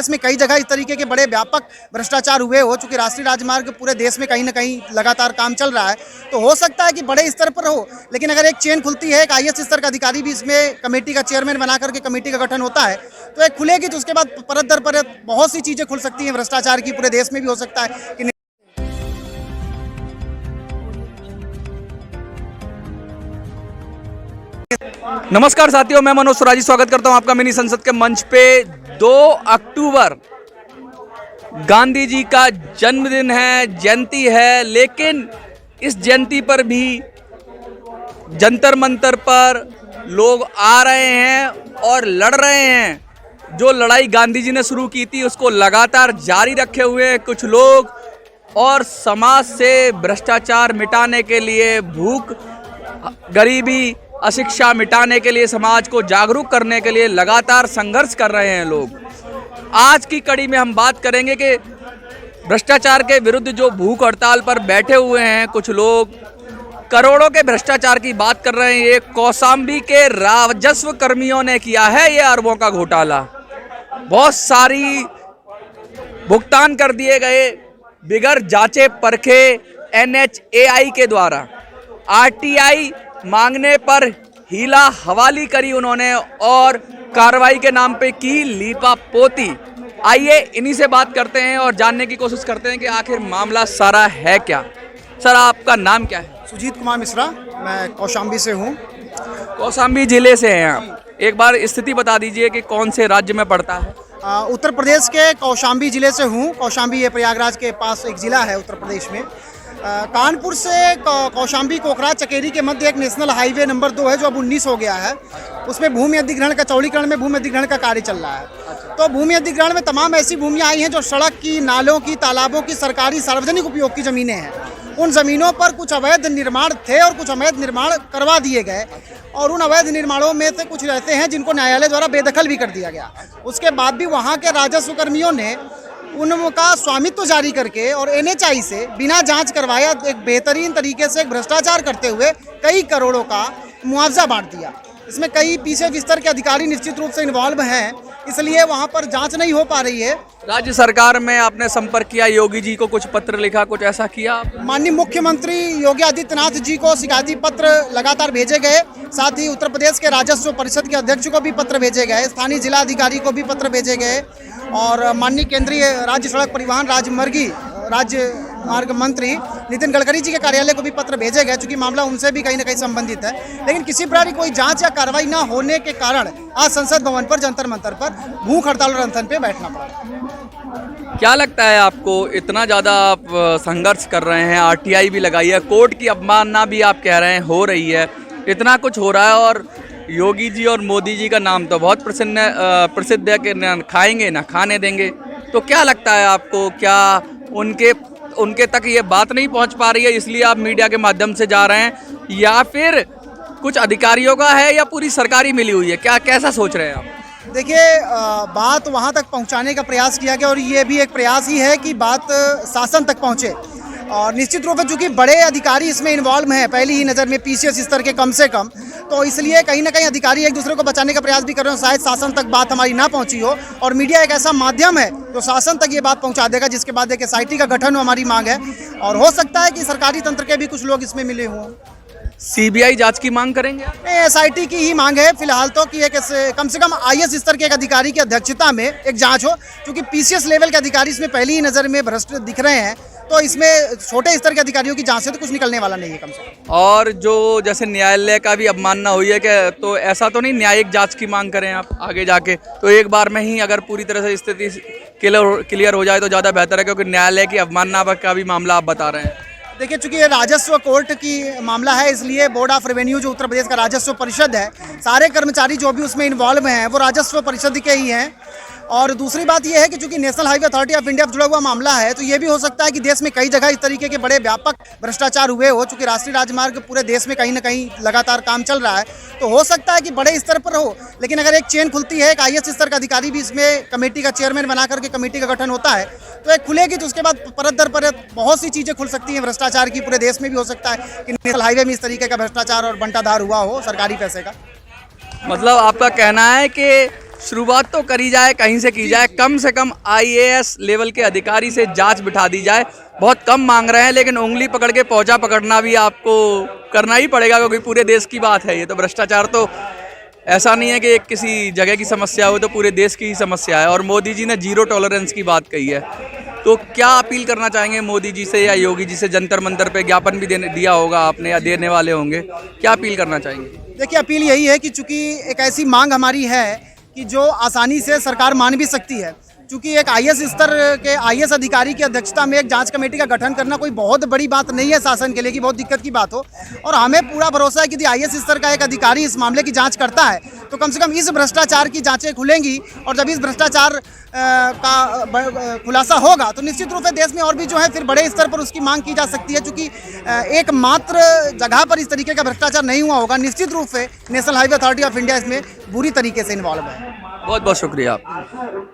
इसमें कई जगह इस तरीके के बड़े व्यापक भ्रष्टाचार हुए हो, चूंकि राष्ट्रीय राजमार्ग पूरे देश में कहीं ना कहीं लगातार काम चल रहा है, तो हो सकता है कि बड़े स्तर पर हो। लेकिन अगर एक चेन खुलती है, एक आईएएस स्तर का अधिकारी भी इसमें कमेटी का चेयरमैन बना करके कमेटी का गठन होता है, तो एक खुलेगी, तो उसके बाद परत दर परत बहुत सी चीजें खुल सकती हैं भ्रष्टाचार की। पूरे देश में भी हो सकता है कि नमस्कार साथियों, मैं मनोज सुराजी स्वागत करता हूं आपका मिनी संसद के मंच पे। 2 अक्टूबर गांधी जी का जन्मदिन है, जयंती है, लेकिन इस जयंती पर भी जंतर मंतर पर लोग आ रहे हैं और लड़ रहे हैं। जो लड़ाई गांधी जी ने शुरू की थी उसको लगातार जारी रखे हुए हैं कुछ लोग, और समाज से भ्रष्टाचार मिटाने के लिए, भूख, गरीबी, अशिक्षा मिटाने के लिए, समाज को जागरूक करने के लिए लगातार संघर्ष कर रहे हैं लोग। आज की कड़ी में हम बात करेंगे कि भ्रष्टाचार के विरुद्ध जो भूख हड़ताल पर बैठे हुए हैं कुछ लोग, करोड़ों के भ्रष्टाचार की बात कर रहे हैं। ये कौशाम्बी के राजस्व कर्मियों ने किया है ये अरबों का घोटाला। बहुत सारी भुगतान कर दिए गए बिगर जांचे परखे NHAI के द्वारा। RTI मांगने पर हीला हवाली करी उन्होंने और कार्रवाई के नाम पे की लीपापोती। आइए इन्हीं से बात करते हैं और जानने की कोशिश करते हैं कि आखिर मामला सारा है क्या। सर, आपका नाम क्या है? सुजीत कुमार मिश्रा, मैं कौशाम्बी से हूँ। कौशाम्बी जिले से हैं आप। एक बार स्थिति बता दीजिए कि कौन से राज्य में पड़ता है? उत्तर प्रदेश के कौशाम्बी जिले से हूँ। कौशाम्बी ये प्रयागराज के पास एक जिला है उत्तर प्रदेश में। कानपुर से कौशाम्बी कोकरा चकेरी के मध्य एक नेशनल हाईवे नंबर 2 है जो अब 19 हो गया है। उसमें भूमि अधिग्रहण का, चौड़ीकरण में भूमि अधिग्रहण का कार्य चल रहा है। तो भूमि अधिग्रहण में तमाम ऐसी भूमियाँ आई हैं जो सड़क की, नालों की, तालाबों की, सरकारी सार्वजनिक उपयोग की ज़मीनें हैं। उन ज़मीनों पर कुछ अवैध निर्माण थे और कुछ अवैध निर्माण करवा दिए गए, और उन अवैध निर्माणों में से कुछ रहते हैं जिनको न्यायालय द्वारा बेदखल भी कर दिया गया। उसके बाद भी वहाँ के राजस्व कर्मियों ने उनका स्वामित्व जारी करके और NHAI से बिना जांच करवाया एक बेहतरीन तरीके से एक भ्रष्टाचार करते हुए कई करोड़ों का मुआवजा बांट दिया। इसमें कई पीछे स्तर के अधिकारी निश्चित रूप से इन्वॉल्व हैं, इसलिए वहां पर जांच नहीं हो पा रही है। राज्य सरकार में आपने संपर्क किया, योगी जी को कुछ पत्र लिखा, कुछ ऐसा किया? माननीय मुख्यमंत्री योगी आदित्यनाथ जी को शिकायती पत्र लगातार भेजे गए, साथ ही उत्तर प्रदेश के राजस्व परिषद के अध्यक्ष को भी पत्र भेजे गए, स्थानीय जिला अधिकारी को भी पत्र भेजे गए, और माननीय केंद्रीय राज्य सड़क परिवहन राजमार्ग मंत्री नितिन गडकरी जी के कार्यालय को भी पत्र भेजे गए, चूंकि मामला उनसे भी कहीं ना कहीं संबंधित है। लेकिन किसी प्रकार की कोई जांच या कार्रवाई न होने के कारण आज संसद भवन पर जंतर मंतर पर भूख हड़ताल और अनशन पे बैठना पड़ा। क्या लगता है आपको, इतना ज़्यादा आप संघर्ष कर रहे हैं, RTI भी लगाई है, कोर्ट की अवमानना भी आप कह रहे हैं हो रही है, इतना कुछ हो रहा है, और योगी जी और मोदी जी का नाम तो बहुत प्रसिद्ध है कि न खाएंगे ना खाने देंगे, तो क्या लगता है आपको, क्या उनके तक ये बात नहीं पहुंच पा रही है इसलिए आप मीडिया के माध्यम से जा रहे हैं, या फिर कुछ अधिकारियों का है, या पूरी सरकारी मिली हुई है? क्या, कैसा सोच रहे हैं आप? देखिए, बात वहाँ तक पहुँचाने का प्रयास किया गया और ये भी एक प्रयास ही है कि बात शासन तक पहुँचे। और निश्चित रूप से चूँकि बड़े अधिकारी इसमें इन्वॉल्व हैं पहली ही नज़र में, PCS स्तर के कम से कम, तो इसलिए कहीं ना कहीं अधिकारी एक दूसरे को बचाने का प्रयास भी कर रहे हो। शायद शासन तक बात हमारी ना पहुंची हो, और मीडिया एक ऐसा माध्यम है जो शासन तक ये बात पहुंचा देगा, जिसके बाद एक SIT का गठन हो हमारी मांग है, और हो सकता है कि सरकारी तंत्र के भी कुछ लोग इसमें मिले हों। CBI जांच की मांग करेंगे? नहीं, SIT की ही मांग है फिलहाल तो, कि एक कम से कम IAS स्तर के एक अधिकारी की अध्यक्षता में एक जांच हो, क्योंकि PCS लेवल के अधिकारी इसमें पहली ही नज़र में भ्रष्ट दिख रहे हैं, तो इसमें छोटे स्तर के अधिकारियों की जांच से तो कुछ निकलने वाला नहीं है कम से कम। और जो जैसे न्यायालय का भी अवमानना हुई है कि, तो ऐसा तो नहीं न्यायिक जांच की मांग करें आप आगे जाके, तो एक बार में ही अगर पूरी तरह से स्थिति क्लियर हो जाए तो ज़्यादा बेहतर है, क्योंकि न्यायालय की अवमानना का भी मामला आप बता रहे हैं। देखिए, चूंकि ये राजस्व कोर्ट की मामला है, इसलिए बोर्ड ऑफ रेवेन्यू जो उत्तर प्रदेश का राजस्व परिषद है, सारे कर्मचारी जो भी उसमें इन्वॉल्व हैं वो राजस्व परिषद के ही हैं। और दूसरी बात यह है कि चूंकि national highway authority of India से जुड़ा हुआ मामला है, तो ये भी हो सकता है कि देश में कई जगह इस तरीके के बड़े व्यापक भ्रष्टाचार हुए हो, चूंकि राष्ट्रीय राजमार्ग पूरे देश में कहीं ना कहीं लगातार काम चल रहा है, तो हो सकता है कि बड़े स्तर पर हो। लेकिन अगर एक चेन खुलती है, एक आईएएस स्तर का अधिकारी भी इसमें कमेटी का चेयरमैन बना करके कमेटी का गठन होता है, तो एक खुलेगी, तो उसके बाद परत दर परत बहुत सी चीज़ें खुल सकती हैं भ्रष्टाचार की। पूरे देश में भी हो सकता है कि नेशनल हाईवे में इस तरीके का भ्रष्टाचार और बंटाधार हुआ हो सरकारी पैसे का। मतलब आपका कहना है कि शुरुआत तो करी जाए, कहीं से की जाए, कम से कम आईएएस लेवल के अधिकारी से जांच बिठा दी जाए। बहुत कम मांग रहे हैं, लेकिन उंगली पकड़ के पौजा पकड़ना भी आपको करना ही पड़ेगा, क्योंकि पूरे देश की बात है ये। तो भ्रष्टाचार तो ऐसा नहीं है कि एक किसी जगह की समस्या हो, तो पूरे देश की ही समस्या है। और मोदी जी ने जीरो टॉलरेंस की बात कही है। तो क्या अपील करना चाहेंगे मोदी जी से या योगी जी से? जंतर मंतर पे ज्ञापन भी दिया होगा आपने या देने वाले होंगे, क्या अपील करना चाहेंगे? देखिए, अपील यही है कि चूंकि एक ऐसी मांग हमारी है कि जो आसानी से सरकार मान भी सकती है, क्योंकि एक आईएएस स्तर के आईएएस अधिकारी की अध्यक्षता में एक जांच कमेटी का गठन करना कोई बहुत बड़ी बात नहीं है शासन के लिए कि बहुत दिक्कत की बात हो। और हमें पूरा भरोसा है कि यदि आईएएस स्तर का एक अधिकारी इस मामले की जांच करता है तो कम से कम इस भ्रष्टाचार की जांचें खुलेंगी। और जब इस भ्रष्टाचार का खुलासा होगा तो निश्चित रूप से देश में और भी जो है फिर बड़े स्तर पर उसकी मांग की जा सकती है, क्योंकि एकमात्र जगह पर इस तरीके का भ्रष्टाचार नहीं हुआ होगा। निश्चित रूप से national highway authority of India इसमें बुरी तरीके से इन्वॉल्व है। बहुत बहुत शुक्रिया आप।